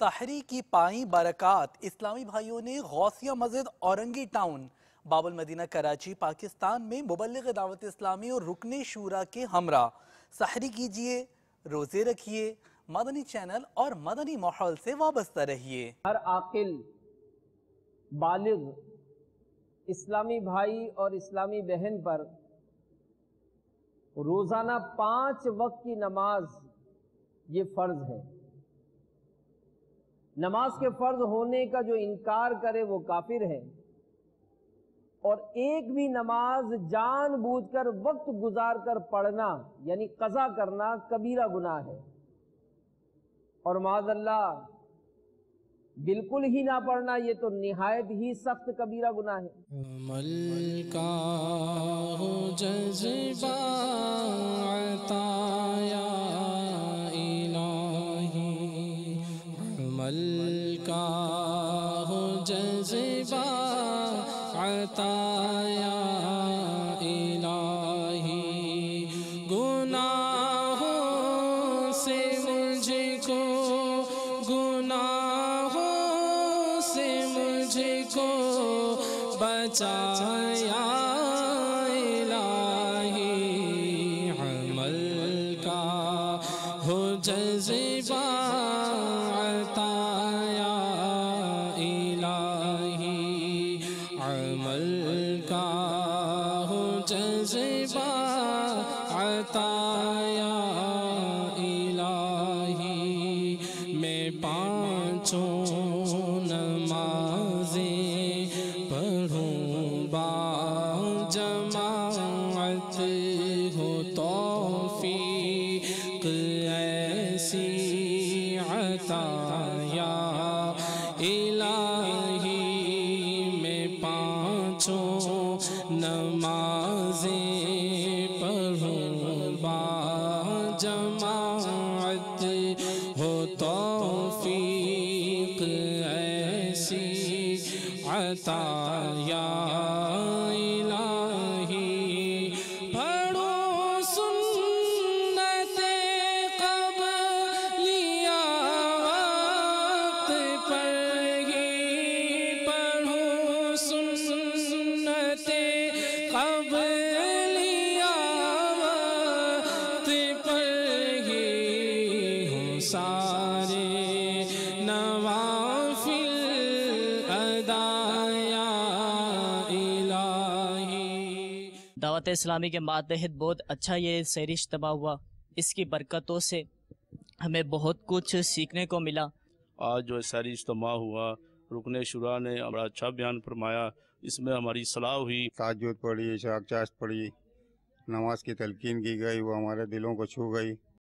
سحری کی پائیں برکات اسلامی بھائیوں نے غوثیہ مسجد اورنگی ٹاؤن باب المدینہ کراچی پاکستان میں مبلغ دعوت اسلامی اور رکن شورا کے ہمراہ سحری کیجئے، روزے رکھیے، مدنی چینل اور مدنی ماحول سے وابستہ رہیے۔ ہر عاقل بالغ اسلامی بھائی اور اسلامی بہن پر روزانہ 5 وقت کی نماز یہ فرض ہے۔ نماز کے فرض ہونے کا جو انکار کرے وہ کافر ہے، اور ایک بھی نماز جان بوجھ کر وقت گزار کر پڑھنا یعنی قضا کرنا کبیرہ گناہ ہے، اور معاذ اللہ بالکل ہی نہ پڑھنا یہ تو نہایت ہی سخت کبیرہ گناہ ہے۔ عمل کا ہو جذبہ عطا یا الہی، عمل کا ہو جذبہ عطا یا الہی، گناہوں سے مجھ کو بچایا الہی، عمل کا ہو جذبہ عطا یا الہی، عمل کا ہو جذبہ عطا یا الہی، میں پانچوں نمازیں پڑھوں با جماعت، ہو توفیق ایسی عطا یا الہی، میں پانچوں نمازیں پڑھوں با جماعت، ہو توفیق ایسی عطا یا الہی، پڑھو سنت قبلیہ وقت پر ہی، پڑھو سنت قبلیہ وقت پر ہی، ہو سارے نوافل ادا یا الہی۔ دعوت اسلامی کے ماتحت بہت اچھا یہ سحری اجتماع ہوا، اس کی برکتوں سے ہمیں بہت کچھ سیکھنے کو ملا۔ آج جو سحری اجتماع ہوا، رکن شورا نے بڑا اچھا بیان فرمایا، اس میں ہماری اصلاح ہوئی، تہجد پڑھی، اشراق چاشت پڑھی، نماز کی تلقین کی گئی، وہ ہمارے دلوں کو چھو گئی۔